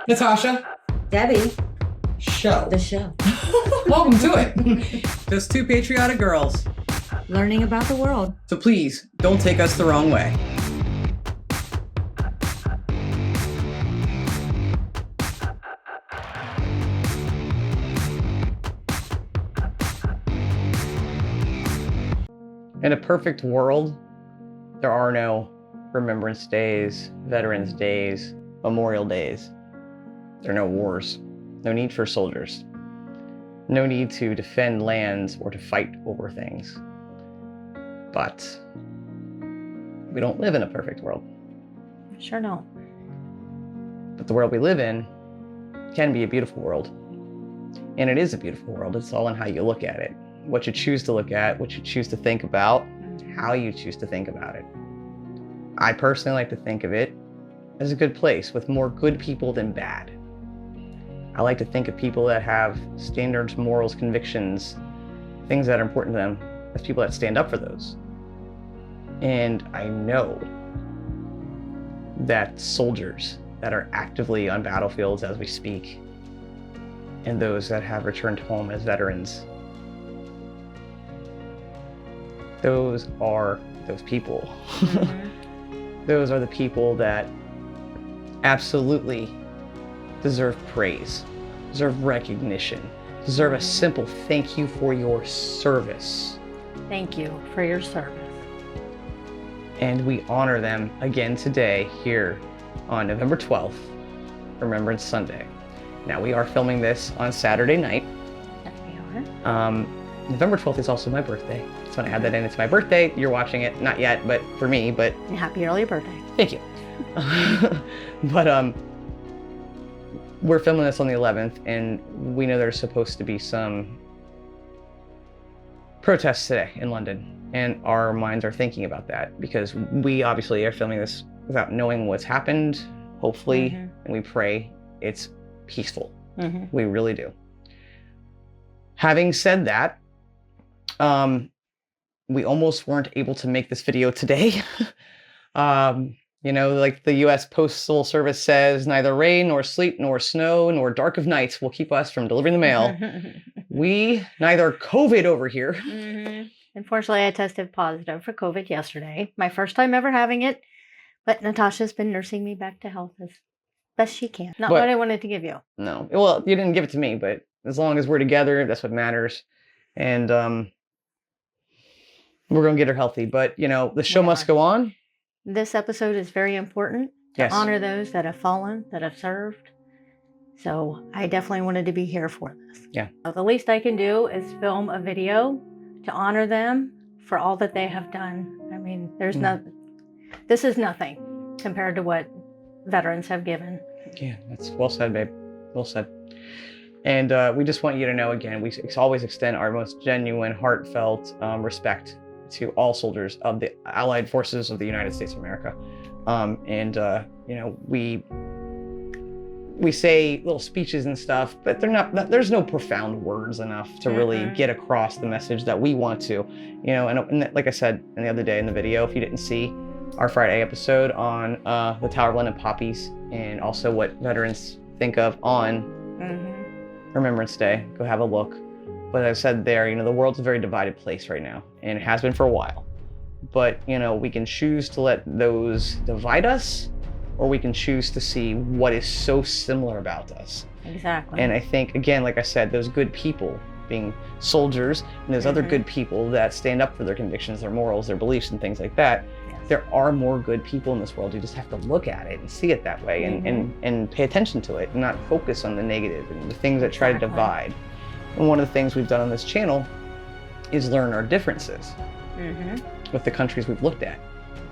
Natasha, Debbie, show. the show. Welcome to it. Just two patriotic girls. Learning about the world. So please, don't take us the wrong way. In a perfect world, there are no Remembrance Days, Veterans Days, Memorial Days. There are no wars, no need for soldiers, no need to defend lands or to fight over things. But we don't live in a perfect world. Sure don't. But the world we live in can be a beautiful world. And it is a beautiful world. It's all in how you look at it. What you choose to look at, what you choose to think about, how you choose to think about it. I personally like to think of it as a good place with more good people than bad. I like to think of people that have standards, morals, convictions, things that are important to them as people that stand up for those. And I know that soldiers that are actively on battlefields as we speak, and those that have returned home as veterans, those are those people. Mm-hmm. Those are the people that absolutely deserve praise, deserve recognition, deserve a simple thank you for your service. Thank you for your service. And we honor them again today here on November 12th, Remembrance Sunday. Now we are filming this on Saturday night. Yes, we are. November 12th is also my birthday. Just want to add that in. It's my birthday. You're watching it, not yet, but for me, but... Happy early birthday. Thank you. But we're filming this on the 11th, and we know there's supposed to be some protests today in London, and our minds are thinking about that because we obviously are filming this without knowing what's happened, hopefully, and we pray it's peaceful. We really do. Having said that, we almost weren't able to make this video today. You know, like the U.S. Postal Service says, neither rain nor sleet nor snow nor dark of nights will keep us from delivering the mail. We neither COVID over here. Unfortunately, I tested positive for COVID yesterday. My first time ever having it, but Natasha's been nursing me back to health as best she can. Not what I wanted to give you. No, well, you didn't give it to me, but as long as we're together, that's what matters. And we're going to get her healthy. But, you know, the show must go on. This episode is very important to honor those that have fallen, that have served. So I definitely wanted to be here for this. Yeah. The least I can do is film a video to honor them for all that they have done. I mean, there's this is nothing compared to what veterans have given. Yeah, that's well said, babe. Well said. And we just want you to know, again, we always extend our most genuine, heartfelt respect to all soldiers of the Allied Forces of the United States of America. You know, we say little speeches and stuff, but there's no profound words enough to really get across the message that we want to. You know, and like I said the other day in the video, if you didn't see our Friday episode on the Tower of London Poppies, and also what veterans think of on Remembrance Day, go have a look. But as I said there, you know, the world's a very divided place right now, and it has been for a while. But, you know, we can choose to let those divide us, or we can choose to see what is so similar about us. Exactly. And I think, again, like I said, those good people, being soldiers, and those other good people that stand up for their convictions, their morals, their beliefs, and things like that, there are more good people in this world. You just have to look at it and see it that way, and pay attention to it, and not focus on the negative and the things that try to divide. And one of the things we've done on this channel is learn our differences with the countries we've looked at.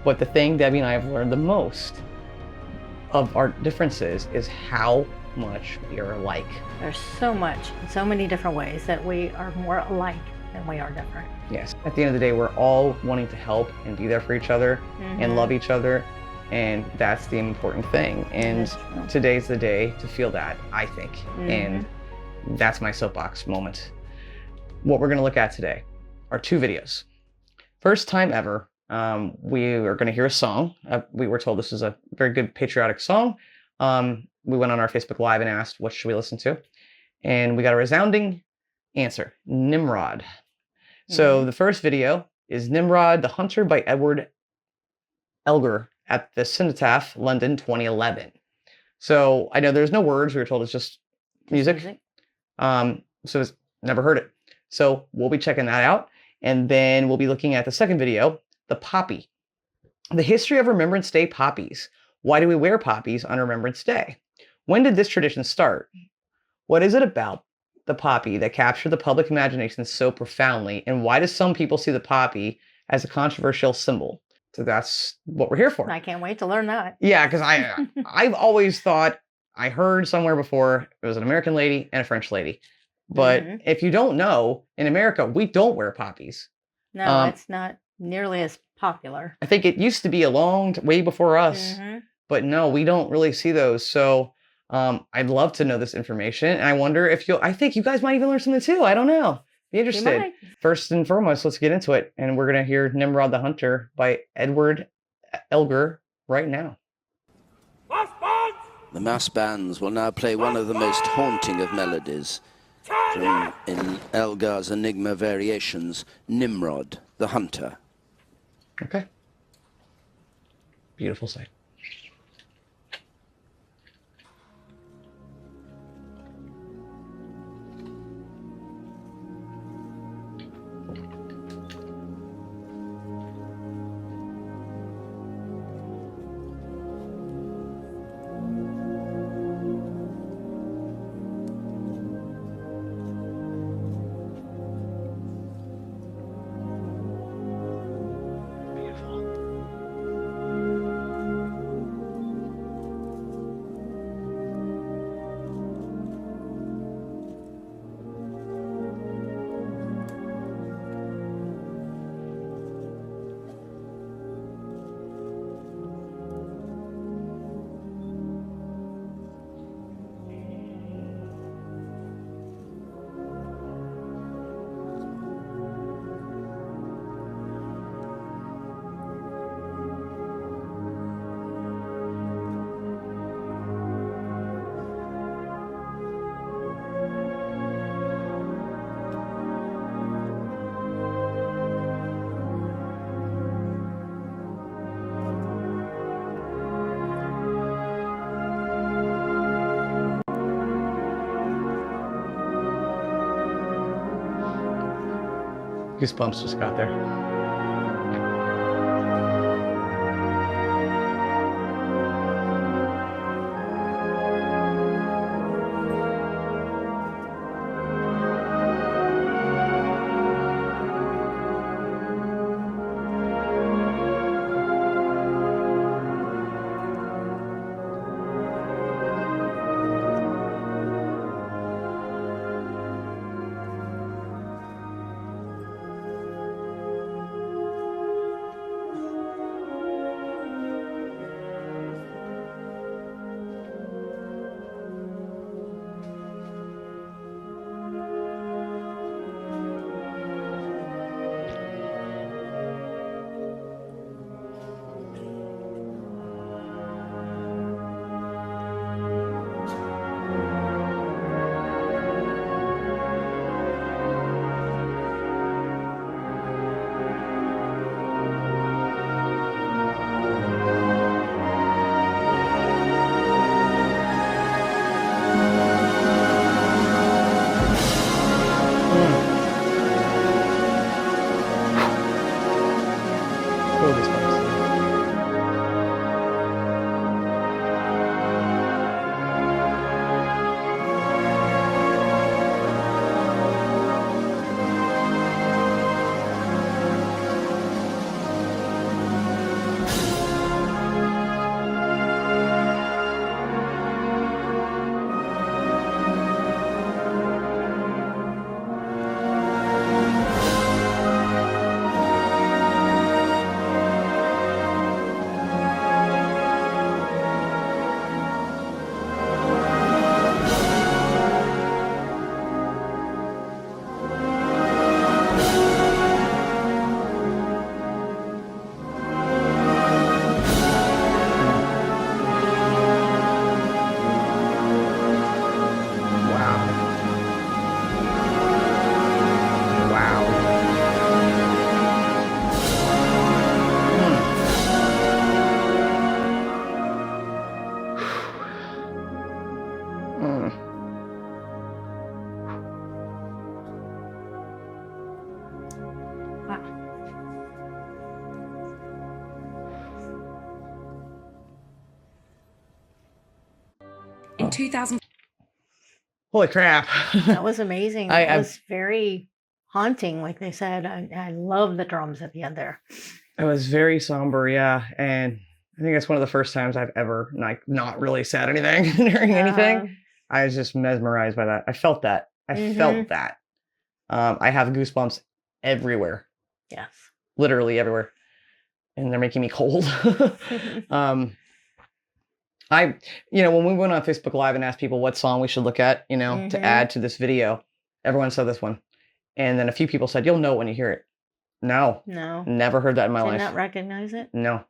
But the thing Debbie and I have learned the most of our differences is how much we are alike. There's so much, so many different ways that we are more alike than we are different. Yes. At the end of the day, we're all wanting to help and be there for each other and love each other. And that's the important thing. And today's the day to feel that, I think. And that's my soapbox moment. What we're going to look at today are two videos. First time ever, we are going to hear a song. We were told this is a very good patriotic song. we went on our Facebook Live and asked, what should we listen to? And we got a resounding answer, Nimrod. So the first video is Nimrod, the Hunter by Edward Elgar at the Cincinnati, London, 2011. So I know there's no words. We were told it's just music. So it's never heard it. So we'll be checking that out. And then we'll be looking at the second video, the Poppy. The history of Remembrance Day poppies. Why do we wear poppies on Remembrance Day? When did this tradition start? What is it about the poppy that captured the public imagination so profoundly? And why do some people see the poppy as a controversial symbol? So that's what we're here for. I can't wait to learn that. Yeah, because I've always thought, I heard somewhere before, it was an American lady and a French lady. But if you don't know, in America, we don't wear poppies. No, it's not nearly as popular. I think it used to be way before us. But no, we don't really see those. So I'd love to know this information. And I wonder if I think you guys might even learn something too. I don't know. Be interested. First and foremost, let's get into it. And we're going to hear Nimrod the Hunter by Edward Elgar right now. The mass bands will now play one of the most haunting of melodies from Elgar's Enigma variations, Nimrod the Hunter. Okay. Beautiful sight. Goosebumps just got there. Mm. Wow. In 2000. Holy crap. That was amazing. I- It was very haunting, like they said. I love the drums at the end there. It was very somber, yeah. And I think that's one of the first times I've ever not really said anything during anything. I was just mesmerized by that. I felt that. I felt that. I have goosebumps everywhere. Yes. Literally everywhere. And they're making me cold. When we went on Facebook Live and asked people what song we should look at, to add to this video, everyone said this one. And then a few people said, you'll know it when you hear it. No. Never heard that in my life. Did not recognize it? No.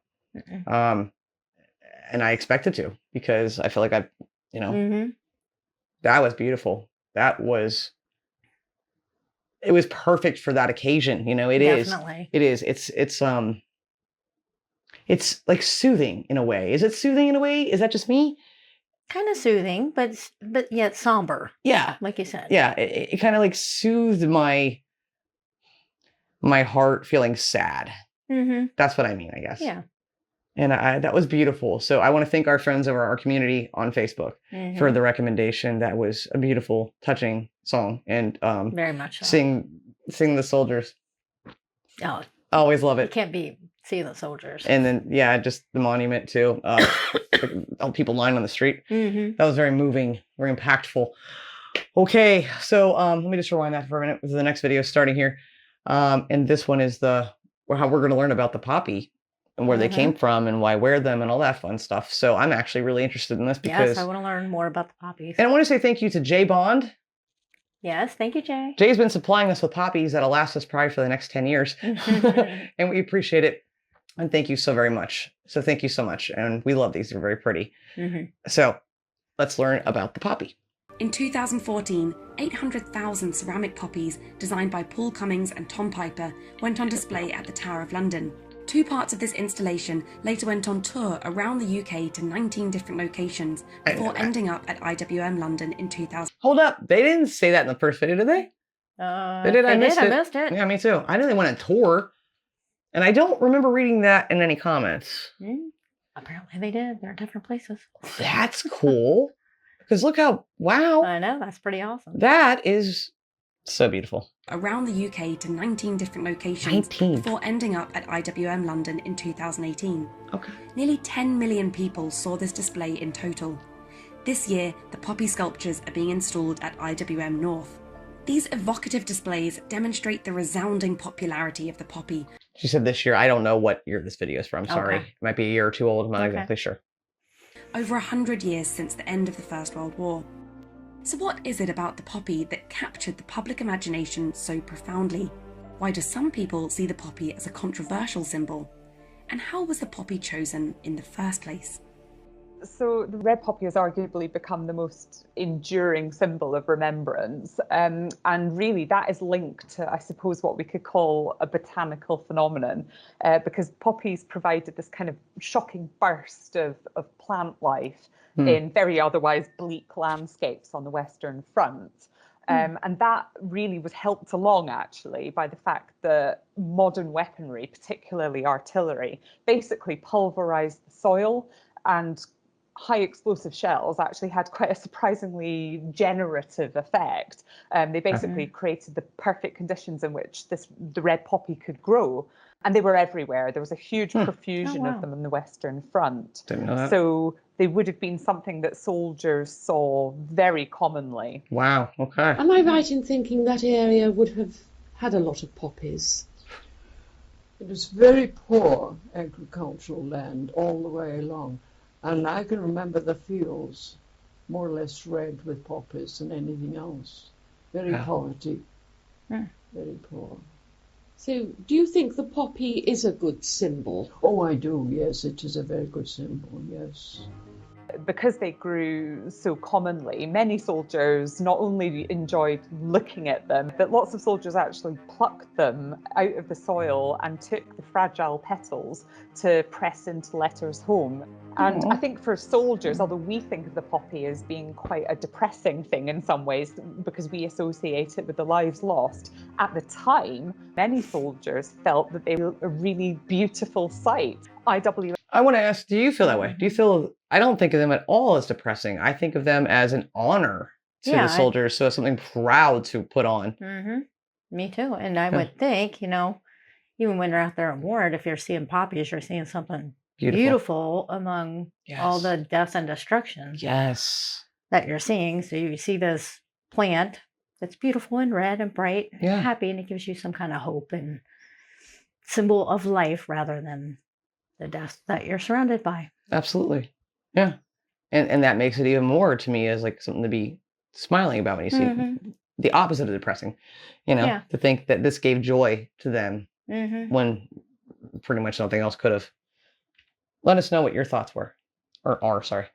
And I expected to, because I feel like that was beautiful. It was perfect for that occasion. Definitely. It is. It's like soothing in a way. Is it soothing in a way? Is that just me? Kind of soothing, but yet somber. Yeah. Like you said. Yeah. It kind of like soothed my heart feeling sad. That's what I mean, I guess. Yeah. And that was beautiful. So I want to thank our friends over our community on Facebook for the recommendation. That was a beautiful, touching song. And very much so. Sing the soldiers. Oh, always love it. You can't see the soldiers. And then just the monument too. All people lying on the street. That was very moving, very impactful. Okay, so let me just rewind that for a minute. The next video is starting here. And this one is how we're going to learn about the poppy and where they came from and why wear them and all that fun stuff. So I'm actually really interested in this because I want to learn more about the poppies. And I want to say thank you to Jay Bond. Yes, thank you, Jay. Jay's been supplying us with poppies that'll last us probably for the next 10 years. And we appreciate it. And thank you so very much. So thank you so much. And we love these. They're very pretty. So let's learn about the poppy. In 2014, 800,000 ceramic poppies designed by Paul Cummings and Tom Piper went on display at the Tower of London. 2 parts of this installation later went on tour around the UK to 19 different locations before ending up at IWM London in 2000. Hold up. They didn't say that in the first video, did they? They did. I missed it. Yeah, me too. I knew they went on tour. And I don't remember reading that in any comments. Apparently they did. They're in different places. That's cool. Because look wow. I know. That's pretty awesome. That is so beautiful. Around the UK to 19 different locations before ending up at IWM London in 2018. Okay. Nearly 10 million people saw this display in total. This year, the poppy sculptures are being installed at IWM North. These evocative displays demonstrate the resounding popularity of the poppy. She said this year. I don't know what year this video is from. Sorry. It might be a year or two old. I'm not exactly sure. Over 100 years since the end of the First World War. So what is it about the poppy that captured the public imagination so profoundly? Why do some people see the poppy as a controversial symbol? And how was the poppy chosen in the first place? So the red poppy has arguably become the most enduring symbol of remembrance. And really that is linked to, I suppose, what we could call a botanical phenomenon, because poppies provided this kind of shocking burst of plant life in very otherwise bleak landscapes on the Western Front. And that really was helped along, actually, by the fact that modern weaponry, particularly artillery, basically pulverized the soil, and high explosive shells actually had quite a surprisingly generative effect. They basically created the perfect conditions in which the red poppy could grow. And they were everywhere. There was a huge profusion of them on the Western Front. Didn't know that. So they would have been something that soldiers saw very commonly. Wow, okay. Am I right in thinking that area would have had a lot of poppies? It was very poor agricultural land all the way along. And I can remember the fields more or less red with poppies than anything else. Very poverty, very poor. So do you think the poppy is a good symbol? Oh, I do, yes. It is a very good symbol, yes. Because they grew so commonly, many soldiers not only enjoyed looking at them, but lots of soldiers actually plucked them out of the soil and took the fragile petals to press into letters home. And I think for soldiers, although we think of the poppy as being quite a depressing thing in some ways because we associate it with the lives lost, at the time, many soldiers felt that they were a really beautiful sight. I want to ask, do you feel that way? Do you feel, I don't think of them at all as depressing. I think of them as an honor to the soldiers, so it's something proud to put on. Me too. And I would think, even when you're out there in war, if you're seeing poppies, you're seeing something beautiful among all the death and destruction that you're seeing. So you see this plant that's beautiful and red and bright and happy, and it gives you some kind of hope and symbol of life rather than the death that you're surrounded by. Absolutely. Yeah. And that makes it even more to me as like something to be smiling about when you see the opposite of depressing, to think that this gave joy to them when pretty much nothing else could have. Let us know what your thoughts were, or are, sorry.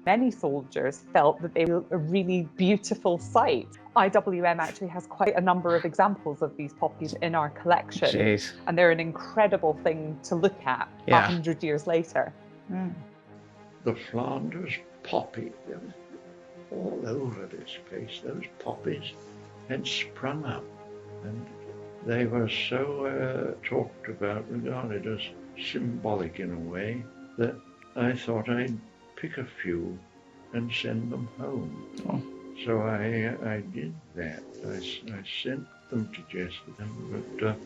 Many soldiers felt that they were a really beautiful sight. IWM actually has quite a number of examples of these poppies in our collection. And they're an incredible thing to look at 100 years later. The Flanders poppy, they were all over this place. Those poppies had sprung up, and they were so talked about, regarded as symbolic in a way, that I thought I'd pick a few and send them home. So I did that. I sent them to Jessica, but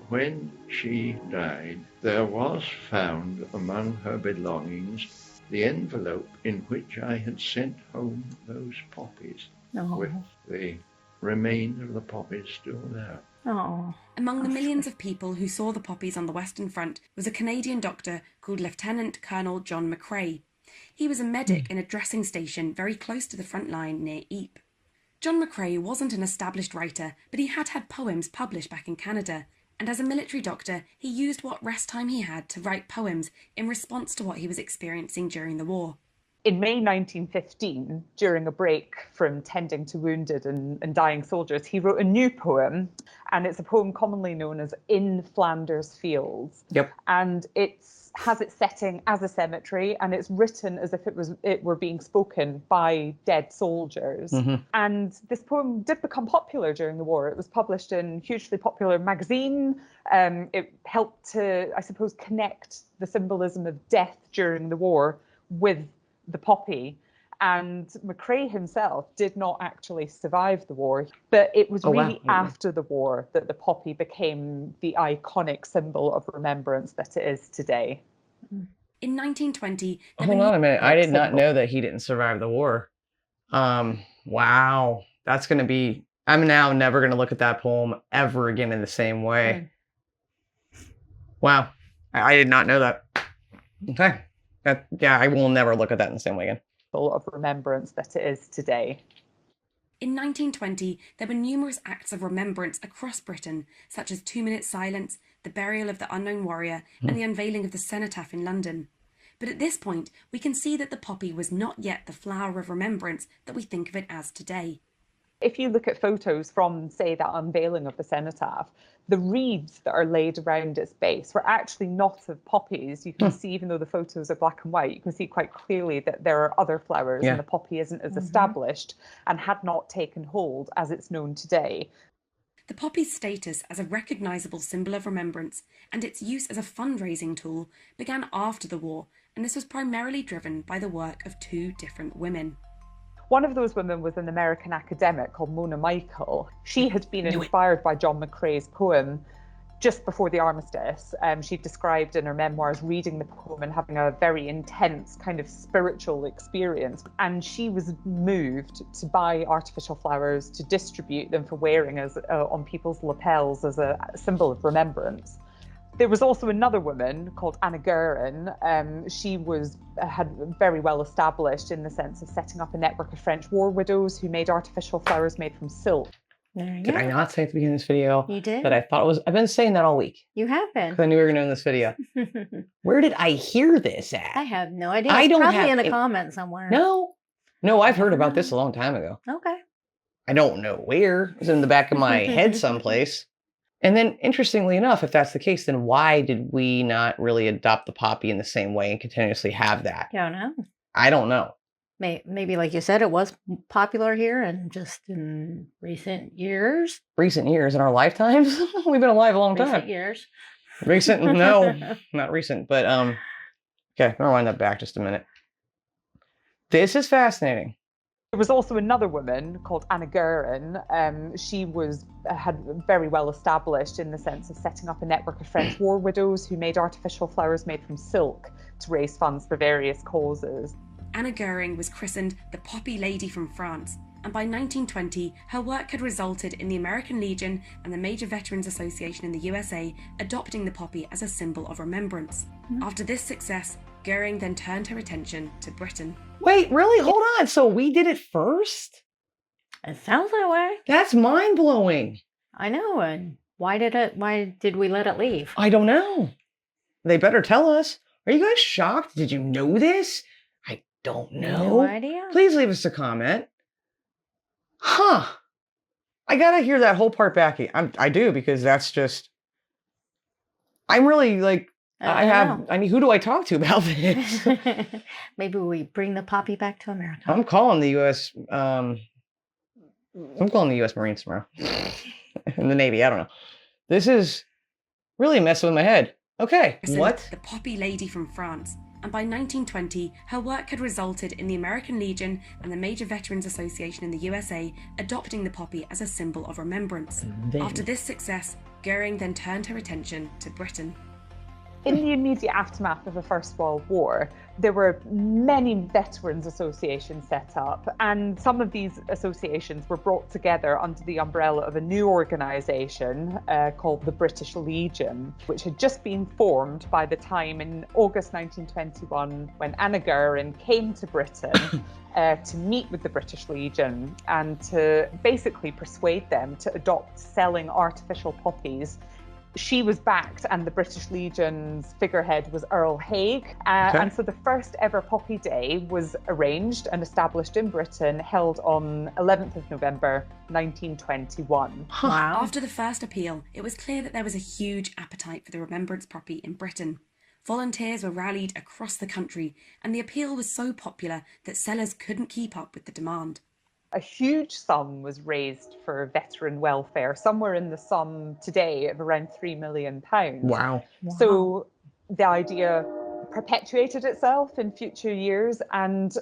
when she died, there was found among her belongings the envelope in which I had sent home those poppies, with the remainder of the poppies still there. Among the millions of people who saw the poppies on the Western Front was a Canadian doctor called Lieutenant Colonel John McCrae. He was a medic in a dressing station very close to the front line near Ypres. John McCrae wasn't an established writer, but he had had poems published back in Canada, and as a military doctor, he used what rest time he had to write poems in response to what he was experiencing during the war. In May 1915, during a break from tending to wounded and dying soldiers, he wrote a new poem, and it's a poem commonly known as In Flanders Fields. And it has its setting as a cemetery, and it's written as if it were being spoken by dead soldiers. And this poem did become popular during the war. It was published in a hugely popular magazine. It helped to, I suppose, connect the symbolism of death during the war with the poppy. And McCrae himself did not actually survive the war, but it was really after the war that the poppy became the iconic symbol of remembrance that it is today. In 1920... Hold on a minute. I did not know that he didn't survive the war. Wow. That's going to be... I'm now never going to look at that poem ever again in the same way. Wow. I did not know that. Okay. I will never look at that in the same way again. Of remembrance that it is today. In 1920, there were numerous acts of remembrance across Britain, such as 2 minute silence, the burial of the unknown warrior, and the unveiling of the cenotaph in London. But at this point, we can see that the poppy was not yet the flower of remembrance that we think of it as today. If you look at photos from, say, that unveiling of the cenotaph, the reeds that are laid around its base were actually not of poppies. You can see, even though the photos are black and white, you can see quite clearly that there are other flowers, and the poppy isn't as established and had not taken hold as it's known today. The poppy's status as a recognisable symbol of remembrance and its use as a fundraising tool began after the war, and this was primarily driven by the work of two different women. One of those women was an American academic called Mona Michael. She had been inspired by John McCrae's poem just before the armistice. She described in her memoirs reading the poem and having a very intense kind of spiritual experience. And she was moved to buy artificial flowers to distribute them for wearing as on people's lapels as a symbol of remembrance. There was also another woman called Anna Guerin. She had very well established in the sense of setting up a network of French war widows who made artificial flowers made from silk. Did I not say at the beginning of this video? You did. That I thought it was. I've been saying that all week. You have been. Because I knew we were going to do this video. Where did I hear this at? I have no idea. It's probably in a comment somewhere. No, I've heard about this a long time ago. Okay. I don't know where. It was in the back of my head someplace. And then, interestingly enough, if that's the case, then why did we not really adopt the poppy in the same way and continuously have that? Don't know. I don't know. Maybe, like you said, it was popular here, and just in recent years. Recent years in our lifetimes? We've been alive a long time. Recent years. Recent? No, not recent. But okay, I'll wind that back just a minute. This is fascinating. There was also another woman called Anna Guerin. She had very well established in the sense of setting up a network of French war widows who made artificial flowers made from silk to raise funds for various causes. Anna Goering was christened the Poppy Lady from France, and by 1920 her work had resulted in the American Legion and the Major Veterans Association in the USA adopting the poppy as a symbol of remembrance. After this success, Goering then turned her attention to Britain. Wait, really? Hold on. So we did it first? It sounds that way. That's mind-blowing. I know. And why did we let it leave? I don't know. They better tell us. Are you guys shocked? Did you know this? I don't know. No idea. Please leave us a comment. Huh. I gotta hear that whole part back. I do, because that's just... I'm really like... who do I talk to about this? Maybe we bring the poppy back to America. I'm calling the U.S. I'm calling the U.S. Marines tomorrow. And the Navy, I don't know. This is really messing with my head. Okay, what? The Poppy Lady from France. And by 1920, her work had resulted in the American Legion and the Major Veterans Association in the USA adopting the poppy as a symbol of remembrance. After this success, Goering then turned her attention to Britain. In the immediate aftermath of the First World War, there were many veterans associations set up, and some of these associations were brought together under the umbrella of a new organisation called the British Legion, which had just been formed by the time in August 1921 when Anna Guerin came to Britain to meet with the British Legion and to basically persuade them to adopt selling artificial poppies. She was backed, and the British Legion's figurehead was Earl Haig. And so the first ever Poppy Day was arranged and established in Britain, held on 11th of November, 1921. Wow. After the first appeal, it was clear that there was a huge appetite for the Remembrance poppy in Britain. Volunteers were rallied across the country, and the appeal was so popular that sellers couldn't keep up with the demand. A huge sum was raised for veteran welfare, somewhere in the sum today of around £3 million. Wow. So the idea perpetuated itself in future years, and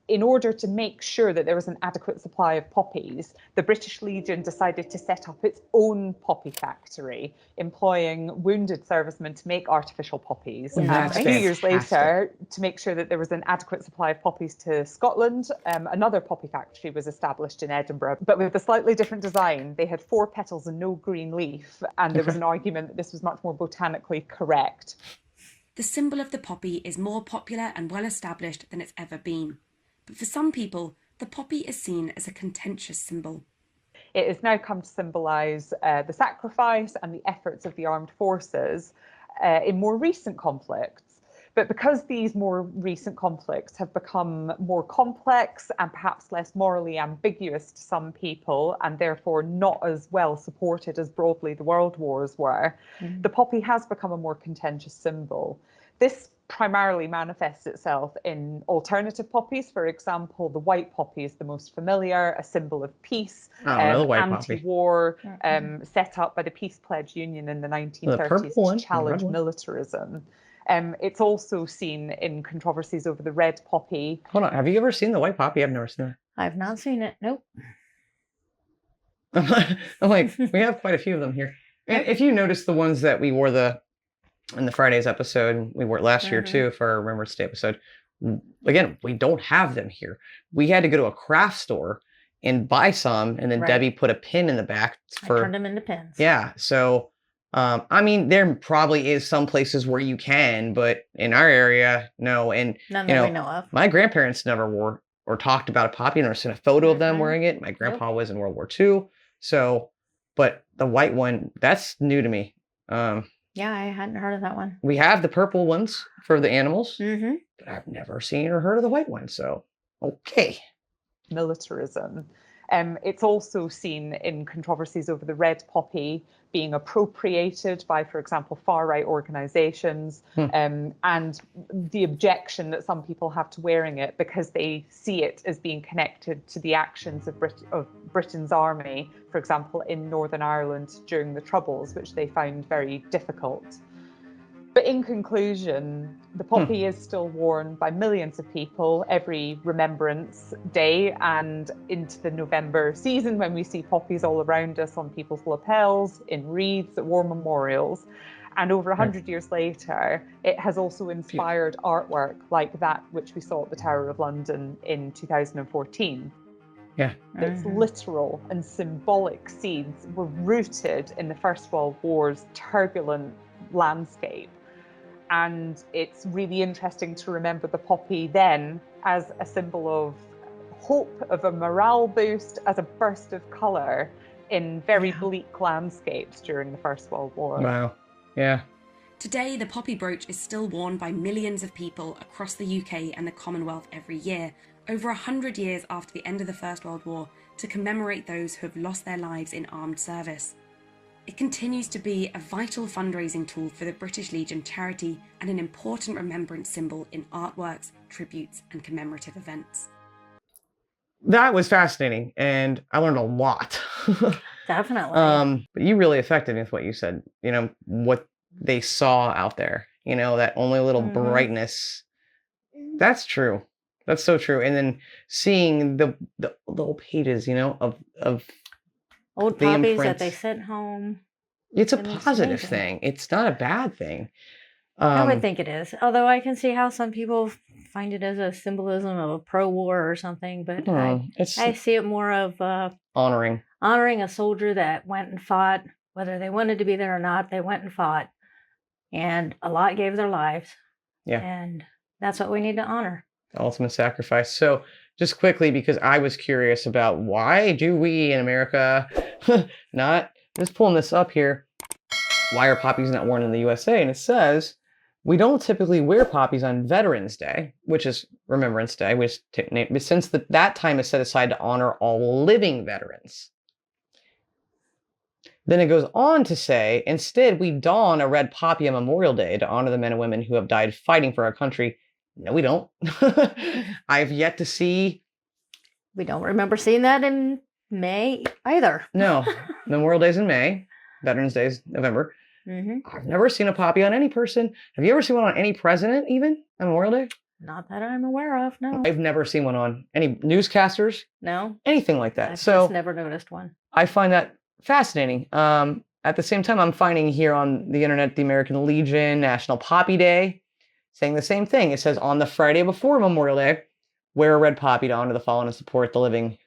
in order to make sure that there was an adequate supply of poppies, the British Legion decided to set up its own poppy factory, employing wounded servicemen to make artificial poppies. And a few years later, to make sure that there was an adequate supply of poppies to Scotland, another poppy factory was established in Edinburgh, but with a slightly different design. They had 4 petals and no green leaf, and there was an argument that this was much more botanically correct. The symbol of the poppy is more popular and well established than it's ever been. But for some people, the poppy is seen as a contentious symbol. It has now come to symbolise the sacrifice and the efforts of the armed forces in more recent conflicts. But because these more recent conflicts have become more complex and perhaps less morally ambiguous to some people, and therefore not as well supported as broadly the world wars were, the poppy has become a more contentious symbol. This primarily manifests itself in alternative poppies. For example, the white poppy is the most familiar, a symbol of peace, anti-war, set up by the Peace Pledge Union in the 1930s to challenge militarism. It's also seen in controversies over the red poppy. Hold on, have you ever seen the white poppy? I've never seen it. I've not seen it. Nope. I'm like, we have quite a few of them here. And if you notice the ones that we wore in the Friday's episode, we wore it last year too for our Remembrance Day episode. Again, we don't have them here. We had to go to a craft store and buy some, and then Debbie put a pin in the back for. I turned them into pins. Yeah, so I mean, there probably is some places where you can, but in our area, no. And none that we know of. My grandparents never wore or talked about a poppy. I've never seen a photo of them wearing it. My grandpa was in World War II. So, but the white one, that's new to me. Yeah, I hadn't heard of that one. We have the purple ones for the animals, Mm-hmm. but I've never seen or heard of the white one. So, okay. Militarism. It's also seen in controversies over the red poppy being appropriated by, for example, far-right organisations, and the objection that some people have to wearing it because they see it as being connected to the actions of Britain's army, for example, in Northern Ireland during the Troubles, which they found very difficult. But in conclusion, the poppy is still worn by millions of people every Remembrance Day and into the November season when we see poppies all around us on people's lapels, in wreaths, at war memorials. And over 100 years later, it has also inspired artwork like that which we saw at the Tower of London in 2014. Yeah. Its literal and symbolic seeds were rooted in the First World War's turbulent landscape. And it's really interesting to remember the poppy then as a symbol of hope, of a morale boost, as a burst of colour in very bleak landscapes during the First World War. Wow. Yeah. Today, the poppy brooch is still worn by millions of people across the UK and the Commonwealth every year, over 100 years after the end of the First World War, to commemorate those who have lost their lives in armed service. It continues to be a vital fundraising tool for the British Legion charity and an important remembrance symbol in artworks, tributes, and commemorative events. That was fascinating, and I learned a lot. Definitely. But you really affected me with what you said, what they saw out there, that only little brightness. That's true. That's so true. And then seeing the little pages, of old poppies that they sent home. It's a positive thing. It's not a bad thing. I would think it is. Although I can see how some people find it as a symbolism of a pro-war or something. But I see it more of honoring a soldier that went and fought, whether they wanted to be there or not. They went and fought, and a lot gave their lives. Yeah, and that's what we need to honor. Ultimate sacrifice. So just quickly, because I was curious about why do we in America not, just pulling this up here, why are poppies not worn in the USA? And it says, we don't typically wear poppies on Veterans Day, which is Remembrance Day, which since that time is set aside to honor all living veterans. Then it goes on to say, instead, we don a red poppy on Memorial Day to honor the men and women who have died fighting for our country. No, we don't. I've yet to see. We don't remember seeing that in May either. No, Memorial Day's in May. Veterans Day's November. I've never seen a poppy on any person. Have you ever seen one on any president, even on Memorial Day? Not that I'm aware of, no. I've never seen one on any newscasters. No. Anything like that. I've just never noticed one. I find that fascinating. At the same time, I'm finding here on the internet, the American Legion National Poppy Day, saying the same thing. It says on the Friday before Memorial Day, wear a red poppy to honor the fallen and support the living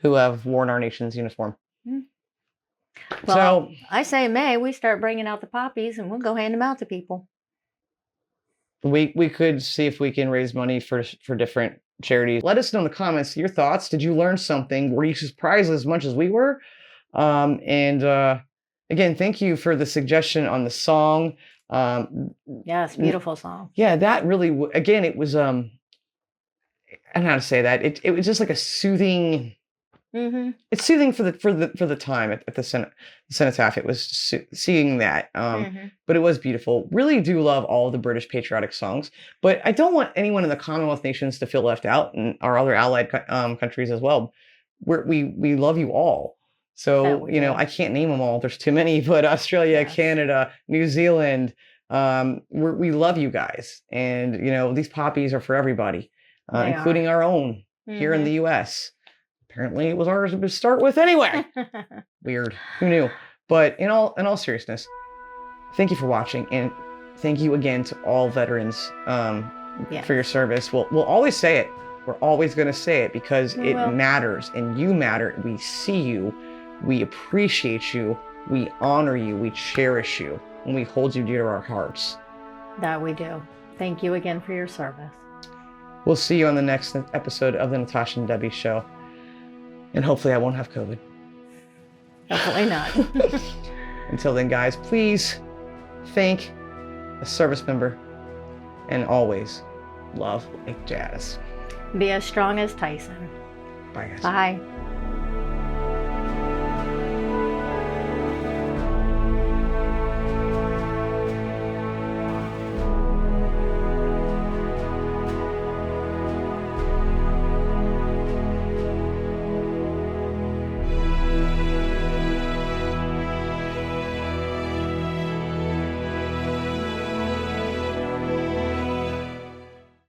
who have worn our nation's uniform. Well, so I say May, we start bringing out the poppies and we'll go hand them out to people. We could see if we can raise money for different charities. Let us know in the comments your thoughts. Did you learn something? Were you surprised as much as we were? Again, thank you for the suggestion on the song. Yes, beautiful song. Yeah, that really, again, it was, I don't know how to say that. It was just like a soothing, it's soothing for the time at the cenotaph. It was seeing that, but it was beautiful. Really do love all of the British patriotic songs, but I don't want anyone in the Commonwealth nations to feel left out, and our other allied countries as well. We love you all. So, I can't name them all. There's too many, but Australia, Canada, New Zealand, we love you guys. And, these poppies are for everybody, including our own here in the US. Apparently it was ours to start with anyway. Weird. Who knew? But in all seriousness, thank you for watching. And thank you again to all veterans for your service. We'll always say it. We're always going to say it because it matters and you matter. We see you. We appreciate you, we honor you, we cherish you, and we hold you dear to our hearts. That we do. Thank you again for your service. We'll see you on the next episode of the Natasha and Debbie Show. And hopefully I won't have COVID. Definitely not. Until then, guys, please thank a service member and always love like jazz. Be as strong as Tyson. Bye, guys. Bye.